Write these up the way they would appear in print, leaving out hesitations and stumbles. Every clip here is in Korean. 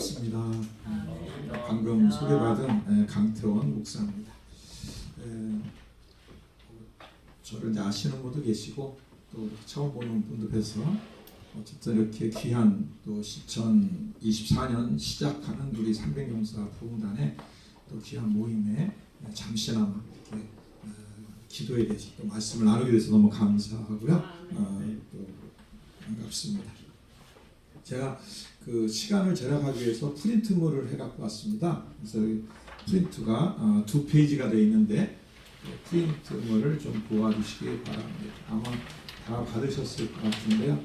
반갑습니다. 방금 소개받은 강태원 목사입니다. 저를 이제 아시는 분도 계시고 또 처음 보는 분도 뵈서 어쨌든 이렇게 귀한 또 2024년 시작하는 우리 300용사 부흥단의 또 귀한 모임에 잠시나마 이렇게 기도에 대해서 또 말씀을 나누게 돼서 너무 감사하고요. 또 반갑습니다. 제가 그 시간을 절약하기 위해서 프린트물을 해갖고 왔습니다. 그래서 프린트가 2페이지가 되어 있는데 프린트물을 좀 보아주시기 바랍니다. 아마 다 받으셨을 것 같은데요.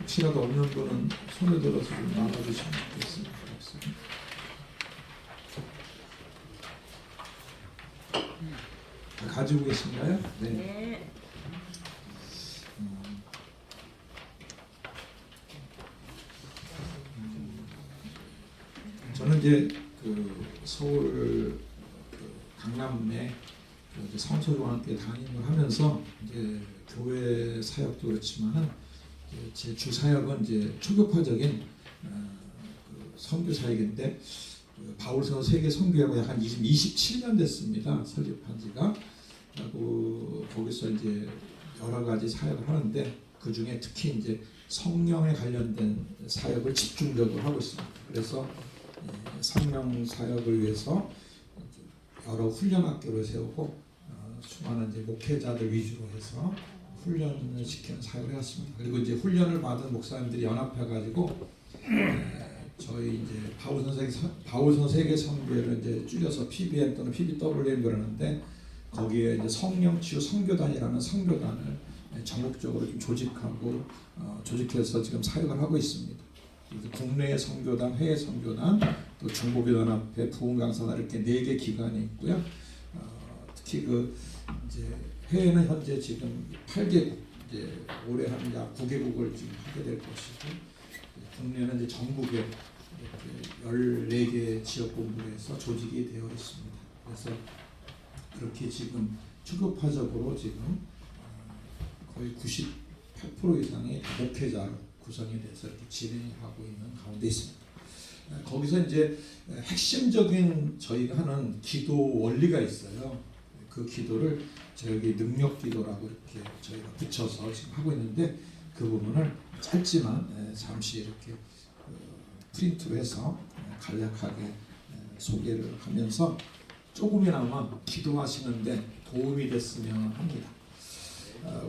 혹시라도 없는 분은 손을 들어서 좀 나눠주시면 좋겠습니다. 가지고 계신가요? 네. 저는 이제 그 서울 강남에 성서중학교 담임을 하면서 이제 교회 사역도 그렇지만은 제 주 사역은 이제 초교파적인 선교 사역인데 바울서 세계 선교회가 약 한 27년 됐습니다. 설립한 지가. 그리고 거기서 이제 여러 가지 사역을 하는데 그 중에 특히 이제 성령에 관련된 사역을 집중적으로 하고 있습니다. 그래서 성령 사역을 위해서 여러 훈련학교를 세우고 수많은 이제 목회자들 위주로 해서 훈련을 시키는 사역을 해왔습니다. 그리고 이제 훈련을 받은 목사님들이 연합해가지고 저희 이제 바울선 세계 선교회를 이제 줄여서 PBM 또는 PBWM 그러는데 거기에 이제 성령 치유 선교단이라는 선교단을 전국적으로 좀 조직하고 조직해서 지금 사역을 하고 있습니다. 국내 선교단, 해외 선교단, 또 중보교단합회, 부흥강사단 이렇게 4개 기관이 있고요. 특히 그 이제 해외는 현재 지금 8개국, 이제 올해 한 약 9개국을 지금 하게 될 것이고, 국내는 이제 전국에 이렇게 14개 지역본부에서 조직이 되어 있습니다. 그래서 그렇게 지금 초교파적으로 지금 거의 98% 이상의 목회자로 구성이 돼서 이렇게 진행하고 있는 가운데 있습니다. 거기서 이제 핵심적인 저희가 하는 기도 원리가 있어요. 그 기도를 저기 능력 기도라고 이렇게 저희가 붙여서 지금 하고 있는데 그 부분을 짧지만 잠시 이렇게 프린트로 해서 간략하게 소개를 하면서 조금이나마 기도하시는데 도움이 됐으면 합니다.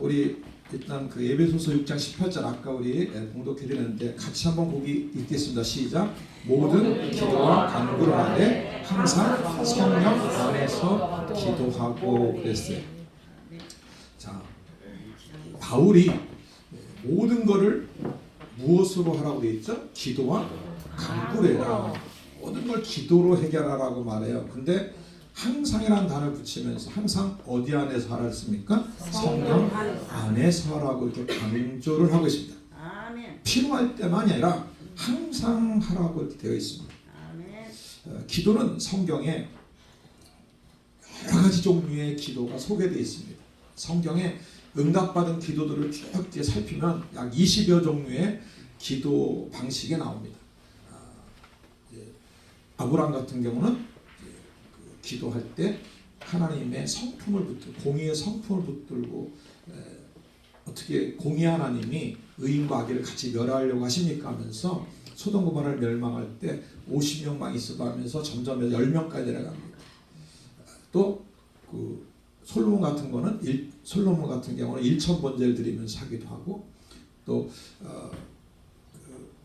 우리 일단 그 에베소서 6장 18절 아까 우리 공독해드렸는데 같이 한번 보기 읽겠습니다. 시작. 모든 기도와 간구를 하되 항상 성령 안에서 기도하고 그랬어요. 자, 바울이 모든 것을 무엇으로 하라고 되어 있죠? 기도와 간구를 해라. 모든 걸 기도로 해결하라고 말해요. 근데 항상이라는 단어를 붙이면서 항상 어디 안에서 하라 했습니까? 성령 안에서 하라고 이렇게 강조를 하고 있습니다. 필요할 때만이 아니라 항상 하라고 이렇게 되어 있습니다. 기도는 성경에 여러 가지 종류의 기도가 소개되어 있습니다. 성경에 응답받은 기도들을 쭉 살피면 약 20여 종류의 기도 방식이 나옵니다. 아브라함 같은 경우는 기도할 때 하나님의 성품을 붙들고 공의의 성품을 붙들고 어떻게 공의 하나님이 의인과 악의를 같이 멸하려고 하십니까 하면서 소돔 고모라를 멸망할 때 50명만 있어도 하면서 점점 10명까지 내려갑니다. 또 그 솔로몬 같은 경우는 1,000번제를 드리면서 하기도 하고 또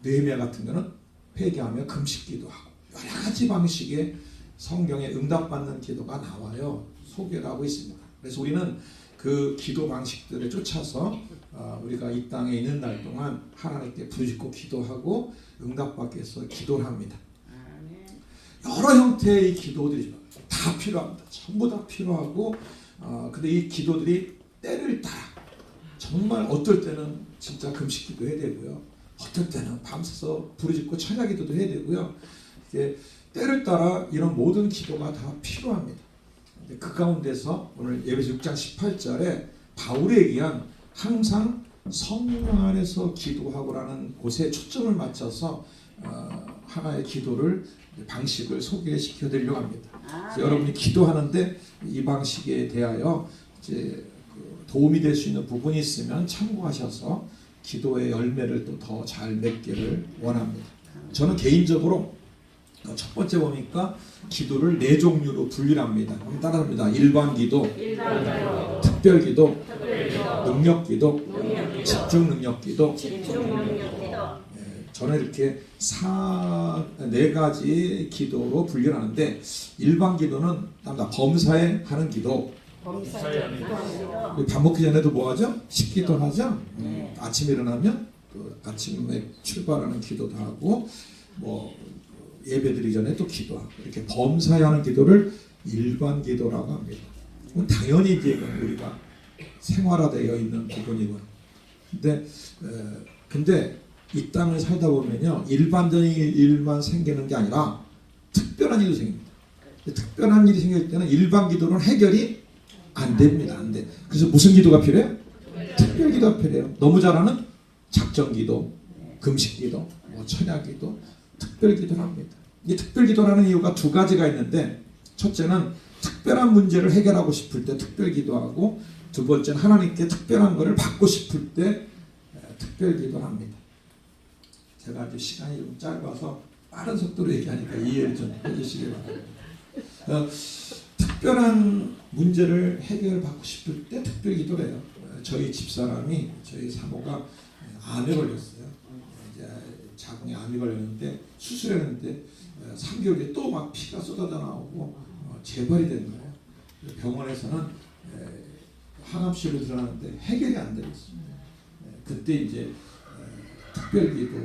느헤미야 같은 경우는 회개하며 금식기도 하고 여러 가지 방식의 성경에 응답받는 기도가 나와요. 소개를 하고 있습니다. 그래서 우리는 그 기도 방식들을 쫓아서 우리가 이 땅에 있는 날 동안 하나님께 부르짖고 기도하고 응답받기 위해서 기도를 합니다. 여러 형태의 기도들이 다 필요합니다. 전부 다 필요하고 근데 이 기도들이 때를 따라 정말 어떨 때는 진짜 금식기도 해야 되고요. 어떨 때는 밤새서 부르짖고 찬양기도도 해야 되고요. 이게 때를 따라 이런 모든 기도가 다 필요합니다. 그 가운데서 오늘 에베소 6장 18절에 바울에 의한 항상 성령 안에서 기도하고라는 곳에 초점을 맞춰서 하나의 기도를 방식을 소개시켜 드리려고 합니다. 여러분이 기도하는데 이 방식에 대하여 이제 도움이 될 수 있는 부분이 있으면 참고하셔서 기도의 열매를 또 더 잘 맺기를 원합니다. 저는 개인적으로 첫 번째 보니까 기도를 4종류로 분류합니다. 따라합니다. 일반 기도, 특별 기도, 능력 기도, 집중 능력 기도. 저는 이렇게 4가지 기도로 분류하는데, 일반 기도는 범사에 하는 기도. 밥 먹기 전에도 뭐 하죠? 식기도 하죠. 아침에 일어나면 그 아침에 출발하는 기도도 하고, 뭐 예배드리기 전에 또 기도하고, 이렇게 범사에 하는 기도를 일반 기도라고 합니다. 당연히 이제 우리가 생활화되어 있는 부분이고, 근데 이 땅을 살다 보면요, 일반적인 일만 생기는 게 아니라 특별한 일도 생깁니다. 특별한 일이 생길 때는 일반 기도는 해결이 안 됩니다. 안 돼. 그래서 무슨 기도가 필요해요? 특별 기도가 필요해요. 너무 잘하는 작정 기도, 금식 기도, 찬양 기도, 특별 기도를 합니다. 이 특별 기도라는 이유가 2가지가 있는데, 첫째는 특별한 문제를 해결하고 싶을 때 특별 기도하고, 두 번째는 하나님께 특별한 것을 받고 싶을 때 특별 기도를 합니다. 제가 아주 시간이 좀 짧아서 빠른 속도로 얘기하니까 이해를 좀 해주시기 바랍니다. 특별한 문제를 해결받고 싶을 때 특별 기도를 해요. 저희 집사람이, 저희 사모가 암에 걸렸어요. 이제 자궁에 암이 걸렸는데 수술했는데 3개월 뒤에 또 막 피가 쏟아져 나오고 재발이 된 거예요. 병원에서는 항암치료 들어갔는데 해결이 안 되고 있습니다. 그때 이제 특별기도,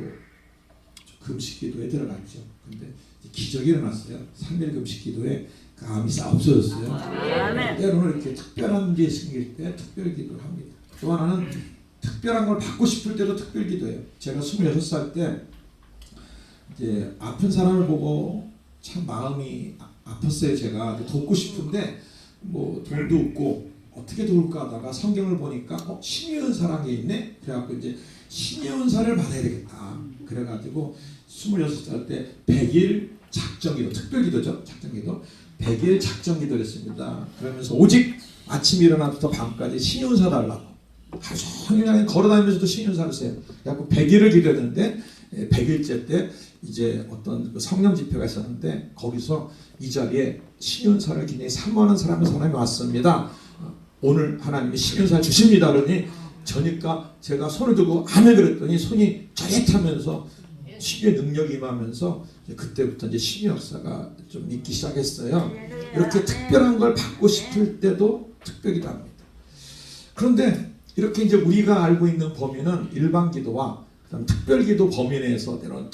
금식기도에 들어갔죠. 근데 기적이 일어났어요. 3일 금식기도에 그 암이 싹 없어졌어요. 때로는 이렇게 특별한 일이 생길 때 특별기도를 합니다. 또 하나는 특별한 걸 받고 싶을 때도 특별기도해요. 제가 26살 때 이제 아픈 사람을 보고 참 마음이 아팠어요. 제가 돕고 싶은데 뭐 돈도 없고 어떻게 도울까 하다가 성경을 보니까 신의 은사라는 게 있네. 그래갖고 이제 신의 은사를 받아야 되겠다. 그래가지고 26살 때 100일 작정기도, 특별기도죠. 작정기도 100일 작정기도를 했습니다. 그러면서 오직 아침 일어나부터 밤까지 신의 은사 달라고 하루 종일 걸어다니면서도 신의 은사를 써요. 그래갖고 100일을 기도했는데 100일째 때 이제 어떤 그 성령 집회가 있었는데, 거기서 이 자리에 신의 은사를 굉장히 사모하는 사람이 왔습니다. 오늘 하나님이 신의 은사를 주십니다. 그러니 저니까 제가 손을 들고 아멘 그랬더니 손이 짜릿하면서 신의 능력이 임하면서 그때부터 이제 신의 역사가 좀 있기 시작했어요. 이렇게 특별한 걸 받고 싶을 때도 특별기도 합니다. 그런데 이렇게 이제 우리가 알고 있는 범위는 일반 기도와 그다음 특별 기도 범위 내에서 때로는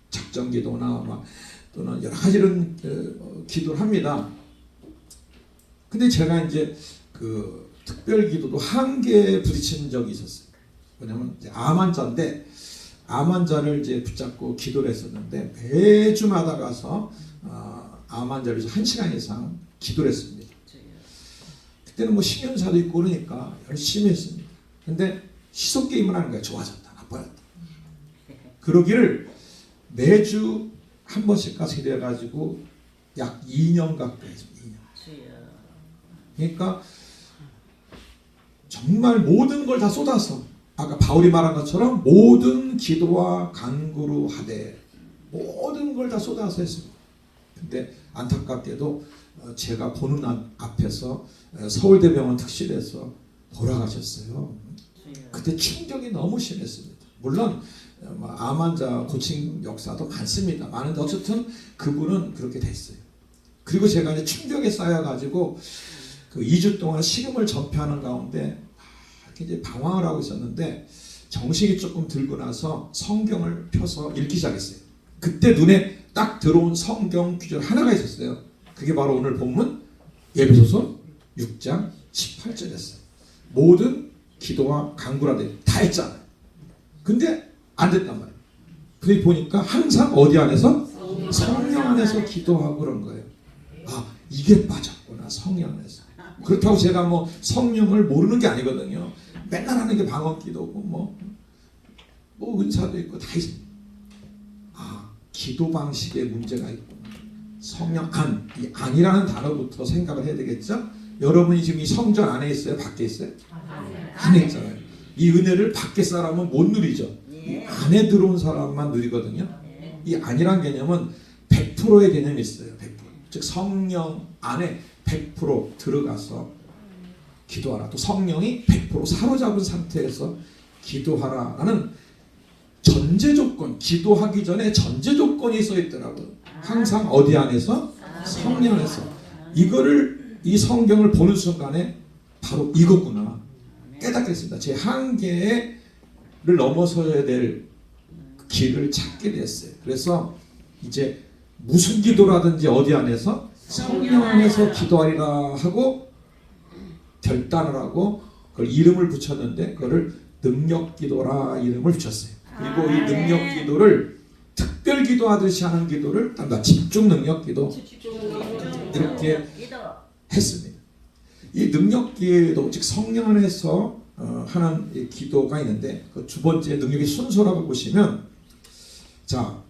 작정 기도나 또는 여러 가지 이런 기도를 합니다. 근데 제가 이제 그 특별 기도도 한계에 부딪힌 적이 있었어요. 왜냐면 이제 암 환자인데, 암 환자를 이제 붙잡고 기도를 했었는데, 매주마다 가서 암 환자를 위해서 1시간 이상 기도를 했습니다. 그때는 뭐 신경사도 있고 그러니까 열심히 했습니다. 근데 시속 게임을 하는 거예요. 좋아졌다, 나빠졌다. 그러기를 매주 한 번씩 가서 기도해가지고 약 2년 가까이 했습니다. 2년. 그러니까 정말 모든 걸 다 쏟아서, 아까 바울이 말한 것처럼 모든 기도와 간구로 하되 모든 걸 다 쏟아서 했습니다. 근데 안타깝게도 제가 보는 앞에서 서울대병원 특실에서 돌아가셨어요. 그때 충격이 너무 심했습니다. 물론 암 환자 고침 역사도 많습니다. 많은데 어쨌든 그분은 그렇게 됐어요. 그리고 제가 이제 충격에 쌓여가지고 그 2주 동안 식음을 전폐하는 가운데 이제 방황을 하고 있었는데, 정신이 조금 들고 나서 성경을 펴서 읽기 시작했어요. 그때 눈에 딱 들어온 성경 구절 하나가 있었어요. 그게 바로 오늘 본문 에베소서 6장 18절이었어요. 모든 기도와 간구라되 다 했잖아요. 근데 안 됐단 말이에요. 그래 보니까 항상 어디 안에서? 성령 안에서 기도하고 그런 거예요. 아, 이게 빠졌구나, 성령 안에서. 그렇다고 제가 뭐 성령을 모르는 게 아니거든요. 맨날 하는 게 방언기도고 뭐 은사도 있고 다 있어. 기도 방식에 문제가 있구나. 성령 안, 이 안이라는 단어부터 생각을 해야 되겠죠? 여러분이 지금 이 성전 안에 있어요? 밖에 있어요? 안에 있잖아요. 이 은혜를 밖에 사람은 못 누리죠. 이 안에 들어온 사람만 누리거든요. 이 안이란 개념은 100%의 개념이 있어요. 100%. 즉 성령 안에 100% 들어가서 기도하라. 또 성령이 100% 사로잡은 상태에서 기도하라라는 전제 조건, 기도하기 전에 전제 조건이 써 있더라고요. 항상 어디 안에서? 성령 안에서. 이거를 이 성경을 보는 순간에 바로 이거구나 깨닫겠습니다. 제 한계를 넘어서야 될 길을 찾게 됐어요. 그래서 이제 무슨 기도라든지 어디 안에서? 성령 안에서 기도하리라 하고 결단을 하고 그걸 이름을 붙였는데 그거를 능력기도라 이름을 붙였어요. 그리고 이 능력기도를 특별 기도하듯이 하는 기도를 집중 능력기도 이렇게 했습니다. 이 능력기도 즉 성령 안에서 하는 기도가 있는데 그 두 번째 능력의 순서라고 보시면 자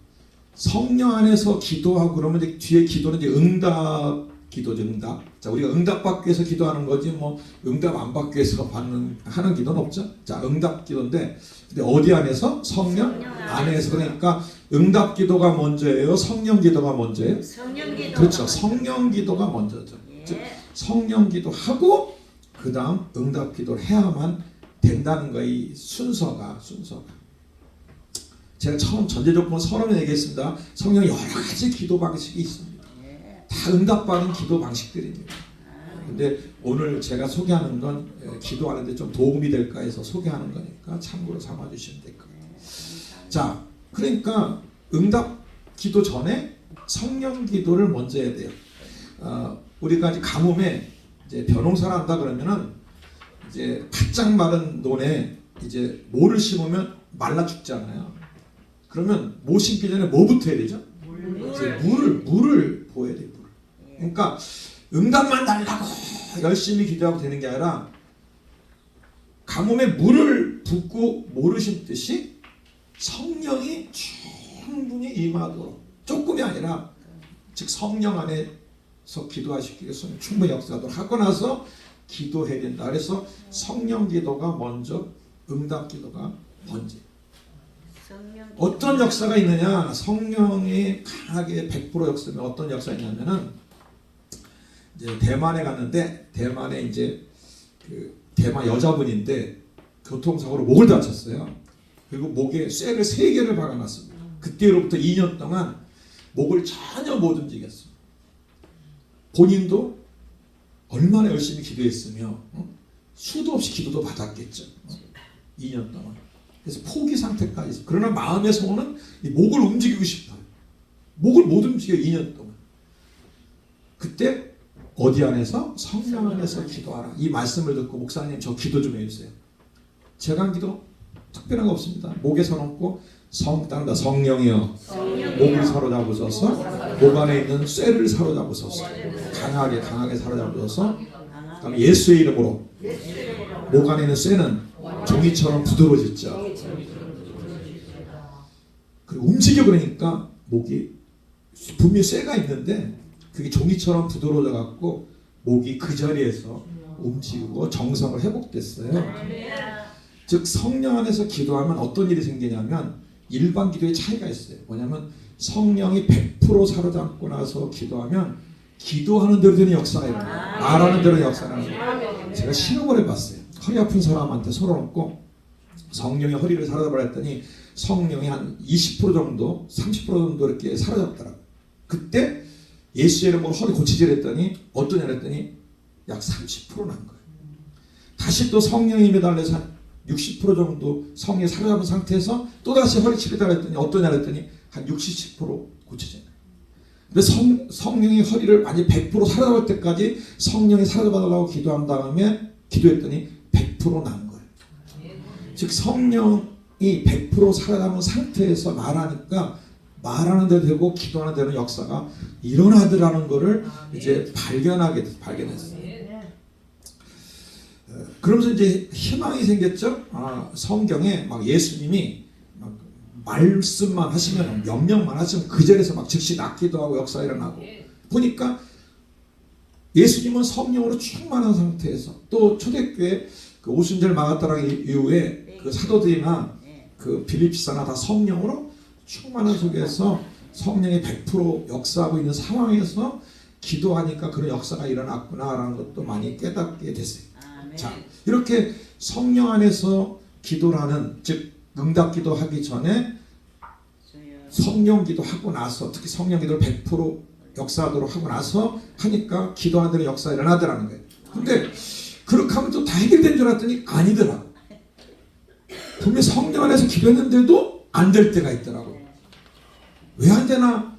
성령 안에서 기도하고 그러면 이제 뒤에 기도는 이제 응답 기도죠. 응답. 자 우리가 응답 받기 위해서 기도하는 거지 뭐 응답 안 받기 위해서 하는 기도는 없죠. 자 응답 기도인데 근데 어디 안에서? 성령 안에서. 그러니까 응답 기도가 먼저예요? 성령 기도가 먼저예요? 성령 기도. 그렇죠. 성령 기도가 먼저죠. 즉 성령 기도하고 그 다음 응답 기도를 해야만 된다는 거예요. 이 순서가. 제가 처음 전제 조건 서론에 얘기했습니다. 성령 여러 가지 기도 방식이 있습니다. 다 응답받은 기도 방식들입니다. 근데 오늘 제가 소개하는 건 기도하는데 좀 도움이 될까 해서 소개하는 거니까 참고로 삼아주시면 될 거예요. 자, 그러니까 응답 기도 전에 성령 기도를 먼저 해야 돼요. 우리가 이제 가뭄에 이제 벼농사를 한다 그러면은 이제 바짝 마른 논에 이제 모를 심으면 말라 죽잖아요. 그러면 모 심기 전에 뭐부터 해야 되죠? 물을 보여야 돼요. 그러니까 응답만 달라고 열심히 기도하고 되는 게 아니라 가뭄에 물을 붓고 모를 심듯이 성령이 충분히 임하도록 조금이 아니라 즉 성령 안에서 기도하시기 위해서 충분히 역사하도록 하고 나서 기도해야 된다. 그래서 성령 기도가 먼저 응답 기도가 먼저. 어떤 역사가 있느냐? 성령이 강하게 100% 역사면 어떤 역사가 있냐면은 이제 대만에 갔는데 대만에 이제 그 대만 여자분인데 교통사고로 목을 다쳤어요. 그리고 목에 쇠를 3개를 박아놨습니다. 그때로부터 2년 동안 목을 전혀 못 움직였어요. 본인도 얼마나 열심히 기도했으며 수도 없이 기도도 받았겠죠. 2년 동안. 그래서 포기 상태까지 있어요. 그러나 마음의 소원은 이 목을 움직이고 싶어요. 목을 못 움직여요. 2년 동안. 그때 어디 안에서? 성령 안에서 기도하라. 이 말씀을 듣고 목사님 저 기도 좀 해주세요. 제가 한 기도 특별한 거 없습니다. 목에 손 얹고 성령이여 목을 사로잡으소서 목 안에 있는 쇠를 사로잡으소서 강하게 사로잡으소서 그다음에 예수의 이름으로 목 안에 있는 쇠는 종이처럼 부드러워졌죠. 그리고 움직여 그러니까 목이 분명히 쇠가 있는데 그게 종이처럼 부드러워져 갖고 목이 그 자리에서 움직이고 정성을 회복됐어요. 즉 성령 안에서 기도하면 어떤 일이 생기냐면 일반 기도의 차이가 있어요. 뭐냐면 성령이 100% 사로잡고 나서 기도하면 기도하는 대로 되는 역사가 일어나요. 말하는 대로 역사가 일어나요. 제가 실험을 해봤어요. 허리 아픈 사람한테 손을 얹고 성령의 허리를 사로잡으라 했더니 성령이 한 20% 정도 30% 정도 이렇게 사로잡더라고요. 그때 예수의 이름으로 허리 고치질 했더니 어떠냐 했더니 약 30% 난 거예요. 다시 또 성령이 매달려서 한 60% 정도 성령이 사로잡은 상태에서 또다시 허리 치료달라 했더니 어떠냐 했더니 한 60, 70% 고쳐져요. 근데 성령이 허리를 완전히 100% 사로잡을 때까지 성령이 사로잡아달라고 기도한 다음에 기도했더니 100% 난 거예요. 즉 성령이 100% 사로잡은 상태에서 말하니까 말하는 대로 되고 기도하는 대로 역사가 일어나더라는 것을 이제 발견했어요. 그러면서 이제 희망이 생겼죠. 성경에 막 예수님이 막 말씀만 하시면 명령만 하시면 그 자리에서 막 즉시 낫기도 하고 역사 일어나고 보니까 예수님은 성령으로 충만한 상태에서 또 초대교회 그 오순절 마가다락 이후에 그 사도들이나 그 빌립사나 다 성령으로 충만한 속에서 성령이 100% 역사하고 있는 상황에서 기도하니까 그런 역사가 일어났구나라는 것도 많이 깨닫게 됐어요. 자, 이렇게 성령 안에서 기도를 하는, 즉 응답기도 하기 전에 성령 기도하고 나서, 특히 성령 기도를 100% 역사하도록 하고 나서 하니까 기도하는 데는 역사가 일어나더라는 거예요. 근데 그렇게 하면 또 다 해결된 줄 알았더니 아니더라고. 분명히 성령 안에서 기도했는데도 안 될 때가 있더라고. 왜 안 되나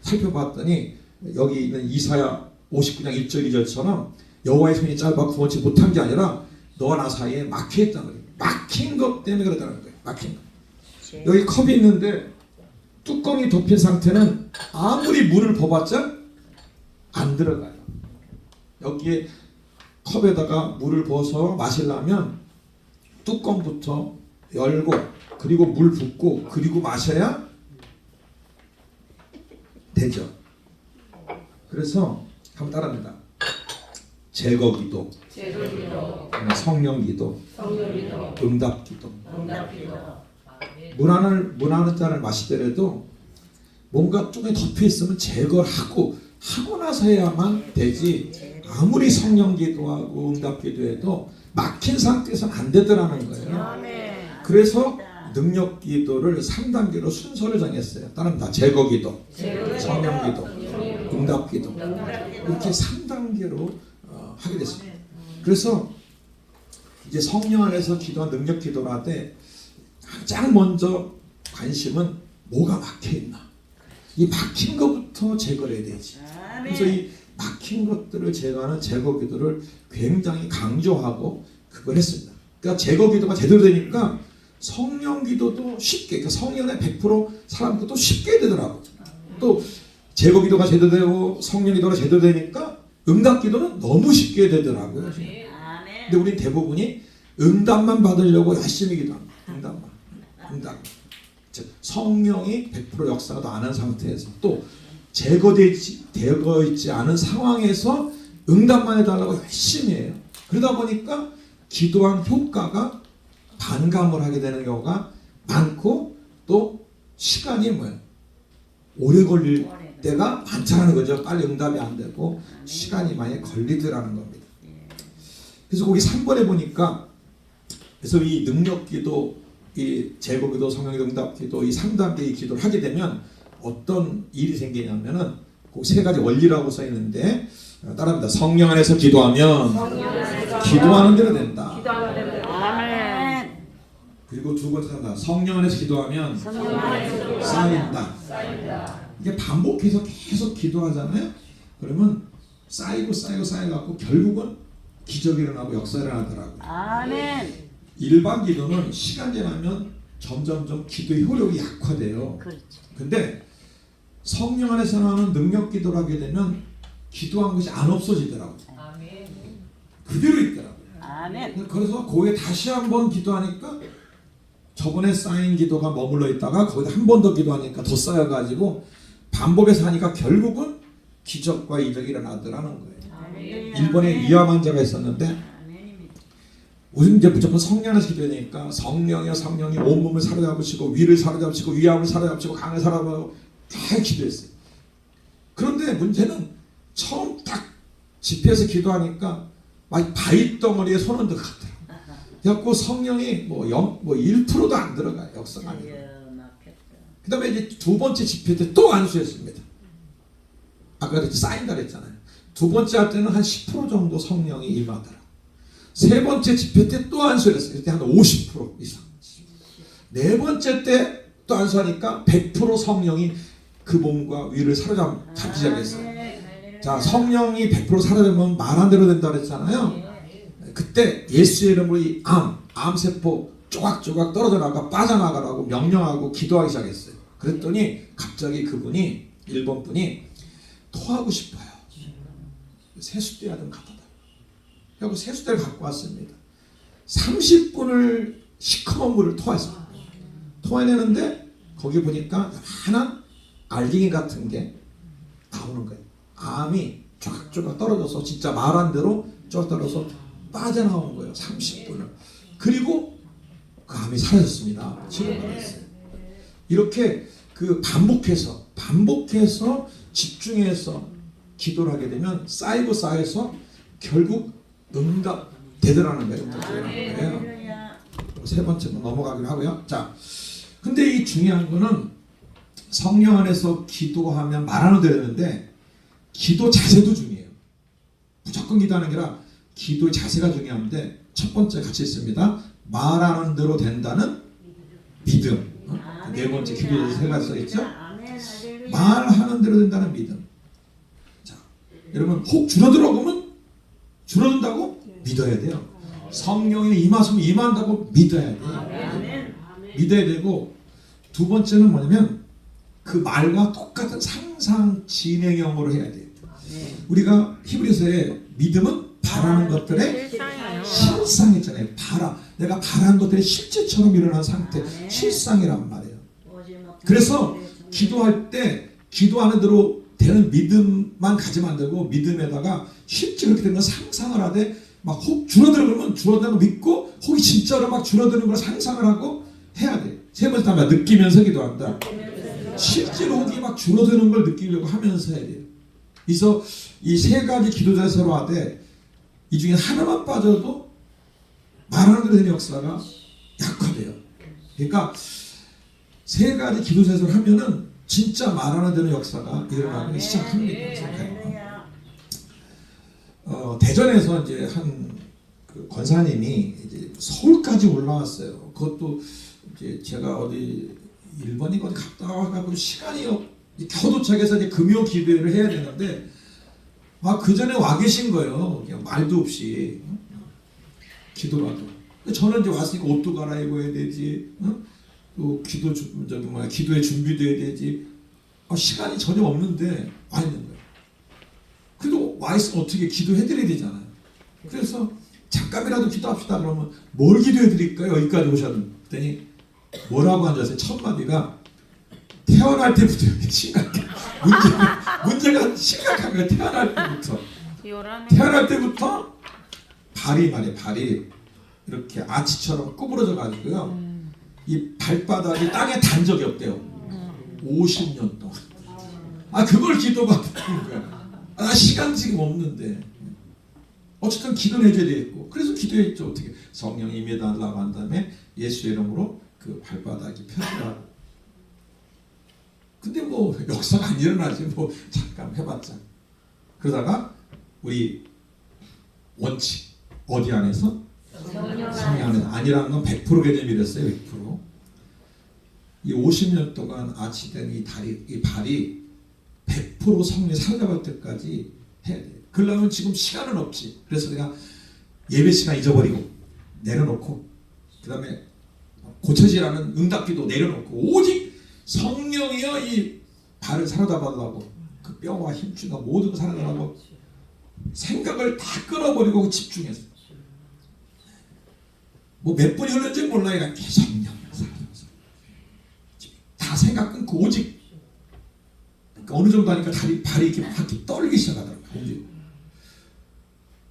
살펴봤더니 여기 있는 이사야 59장 1절 2절처럼 여호와의 손이 짧아 구원치 못한 게 아니라 너와 나 사이에 막혀있다는 거예요. 막힌 것 때문에 그렇다는 거예요. 막힌 것. 여기 컵이 있는데 뚜껑이 덮인 상태는 아무리 물을 부어봤자 안 들어가요. 여기에 컵에다가 물을 부어서 마시려면 뚜껑부터 열고 그리고 물 붓고 그리고 마셔야 되죠. 그래서 한번 따라합니다. 제거기도, 성령기도, 응답기도. 물 한 잔을 마시더라도 뭔가 뚜껑에 덮여 있으면 제거를 하고 나서 해야만 되지. 아무리 성령기도하고 응답기도해도 막힌 상태에서는 안 되더라는 거예요. 그래서 능력기도를 3단계로 순서를 정했어요. 따릅니다. 제거기도, 성령기도, 응답기도 이렇게 3단계로 하게 됐습니다. 그래서 이제 성령 안에서 기도한 능력기도를 하되 가장 먼저 관심은 뭐가 막혀있나. 이 막힌 것부터 제거를 해야 되지. 그래서 이 막힌 것들을 제거하는 제거기도를 굉장히 강조하고 그걸 했습니다. 그러니까 제거기도가 제대로 되니까 성령기도도 쉽게, 그러니까 성령의 100% 사람들도 쉽게 되더라고요. 또 제거기도가 제대로 되고 성령기도가 제대로 되니까 응답기도는 너무 쉽게 되더라고요. 근데 우리 대부분이 응답만 받으려고 열심히 기도합니다. 응답. 즉 성령이 100% 역사도 안 한 상태에서 또 되어 있지 않은 상황에서 응답만 해달라고 열심히 해요. 그러다 보니까 기도한 효과가 반감을 하게 되는 경우가 많고 또 시간이 오래 걸릴 때가 많다는 거죠. 빨리 응답이 안 되고 시간이 많이 걸리더라는 겁니다. 그래서 거기 3번에 보니까 그래서 이 능력기도, 이 제거기도, 성령기도, 응답기도 이 3단계의 기도를 하게 되면 어떤 일이 생기냐면은 그 세 가지 원리라고 써 있는데 따라합니다. 성령 안에서 기도하면 기도하는 대로 된다. 그리고 두 번째 단다. 성령 안에서 기도하면 쌓인다. 이게 반복해서 계속 기도하잖아요. 그러면 쌓여갖고 결국은 기적이 일어나고 역사가 일어나더라고요. 아멘. 일반 기도는 시간 지나면 점점점 기도의 효력이 약화돼요. 근데 성령 안에서 나오는 능력 기도를 하게 되면 기도한 것이 안 없어지더라고요. 그대로 있더라고요. 아멘. 그래서 거기에 다시 한번 기도하니까 저번에 쌓인 기도가 머물러 있다가 거기다 한 번 더 기도하니까 더 쌓여가지고 반복해서 하니까 결국은 기적과 이적이 일어나더라는 거예요. 일본에 위암 환자가 있었는데 우리는 이제 무조건 성령 안에서 기도해야 되니까 성령이 온몸을 사로잡으시고 위를 사로잡으시고 위암을 사로잡으시고 강을 사로잡으시고 다 기도했어요. 그런데 문제는 처음 딱 집회에서 기도하니까 막 바위덩어리에 손을 넣었더라고요. 그래갖고 성령이 1%도 안 들어가요. 역사가 아니에요. 그 다음에 이제 두 번째 집회 때 또 안수했습니다. 아까 쌓인다 그랬잖아요. 두 번째 할 때는 한 10% 정도 성령이 임하더라. 세 번째 집회 때 또 안수했어요. 그때 한 50% 이상. 네 번째 때 또 안수하니까 100% 성령이 그 몸과 위를 사로잡기 시작했어요. 자, 성령이 100% 사로잡으면 말한 대로 된다 그랬잖아요. 그때 예수의 이름으로 이 암세포 조각조각 떨어져 나가 빠져나가라고 명령하고 기도하기 시작했어요. 그랬더니 갑자기 그분이 일본 분이 토하고 싶어요. 세숫대야 좀 갖다 달. 그리고 세수대를 갖고 왔습니다. 30분을 시커먼 물을 토했습니다. 토해내는데 거기 보니까 하나 알갱이 같은 게 나오는 거예요. 암이 쫙쫙 떨어져서 진짜 말한 대로 쫙 떨어져서 빠져나온 거예요. 30분을. 그리고 그 암이 사라졌습니다. 치료받았어요. 이렇게 그 반복해서 집중해서 기도를 하게 되면 쌓여서 결국 응답 되더라는 거예요. 세 번째로 넘어가기로 하고요. 자, 근데 이 중요한 거는 성령 안에서 기도하면 말하는 대로 되는데 기도 자세도 중요해요. 무조건 기도하는 게 아니라 기도의 자세가 중요한데 첫 번째 같이 있습니다. 말하는 대로 된다는 믿음. 네 번째 기도에서 세 가지 써 있죠. 말하는 대로 된다는 믿음. 자, 여러분 혹 줄어들어가면 줄어든다고 믿어야 돼요. 성령이 임하시면 임한다고 믿어야 돼요. 믿어야 되고 두 번째는 뭐냐면 그 말과 똑같은 상상 진행형으로 해야 돼요. 우리가 히브리서에 믿음은 바라는 것들의 실상이잖아요. 내가 바라는 것들이 실제처럼 일어난 상태, 실상이란 말이에요. 그래서 기도할 때 기도하는 대로 되는 믿음만 가지면 안 되고 믿음에다가 실제 그렇게 되는 걸 상상을 하되 막 혹 줄어들어 그러면 줄어드는 거 믿고 혹이 진짜로 막 줄어드는 걸 상상을 하고 해야 돼. 세 번째 다음에 느끼면서 기도한다. 실제로 혹이 막 줄어드는 걸 느끼려고 하면서 해야 돼요. 그래서 이 세 가지 기도 자세로 하되 이 중에 하나만 빠져도 말하는 대로 되는 역사가 약화돼요. 그러니까 세 가지 기도 자세를 하면은 진짜 말하는 대로 역사가 일어나기 시작합니다. 대전에서 이제 그 권사님이 이제 서울까지 올라왔어요. 그것도 이제 제가 어디 일본이 어디 갔다 와가지고 시간이 겨우 도착해서 이제 금요 기도회를 해야 되는데 그 전에 와 계신 거예요. 그냥 말도 없이 기도라도. 저는 이제 왔으니까 옷도 갈아입어야 되지. 또 기도에 준비돼야 되지. 시간이 전혀 없는데 와 있는 거예요. 그래도 와 있으면 어떻게 기도해드려야 되잖아요. 그래서 잠깐이라도 기도합시다 그러면 뭘 기도해드릴까요? 여기까지 오셨더니 뭐라고 앉았어요? 첫 마디가 태어날 때부터 심각해. 문제가 심각한 거예요. 태어날 때부터 발이 이렇게 아치처럼 구부러져 가지고요. 이 발바닥이 땅에 단 적이 없대요. 50년 동안. 그걸 기도받는 거야. 시간 지금 없는데. 어쨌든 기도를 해줘야 되겠고. 그래서 기도했죠. 어떻게 성령이 임해달라고 한 다음에 예수의 이름으로 그 발바닥이 펴지라고. 근데 역사가 안 일어나지. 잠깐 해봤자. 그러다가 우리 원칙 어디 안에서? 성령 안에서. 아니라는 건 100% 개념이 됐어요. 100%. 이 50년 동안 아치된 이 발이 100% 성령이 살아갈 때까지 해야 돼요. 그러려면 지금 시간은 없지. 그래서 내가 예배 시간 잊어버리고 내려놓고 그 다음에 고쳐지라는 응답기도 내려놓고 오직 성령이여 이 발을 살아나가려고 그 뼈와 힘줄과 모든 걸 살아나가려고 생각을 다 끊어버리고 집중해서 몇 분이 흘렀는지 몰라요. 성령 다 생각 끊고 오직 어느 정도 하니까 발이 이렇게 막 떨기 시작하더라고요.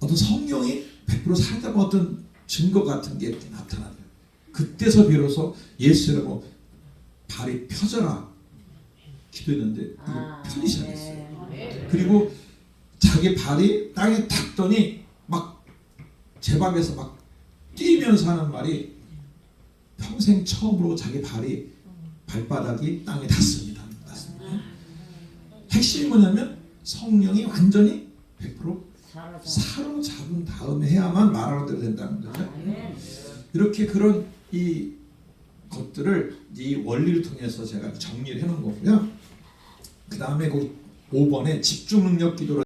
어떤 성령이 100% 살다가 어떤 증거 같은 게 이렇게 나타나요. 그때서 비로소 예수를 발이 펴져라 기도했는데 이거 펴기 시작했어요. 그리고 자기 발이 땅에 닿더니 막 제 방에서 막 뛰면서 하는 말이 평생 처음으로 자기 발바닥이 땅에 닿습니다. 핵심이 뭐냐면 성령이 완전히 100% 사로잡은 다음에 해야만 말하는 대로 된다는 거죠. 이렇게 그런 이 것들을 이 원리를 통해서 제가 정리를 해놓은 거고요. 그 다음에 5번에 집중 능력 기도를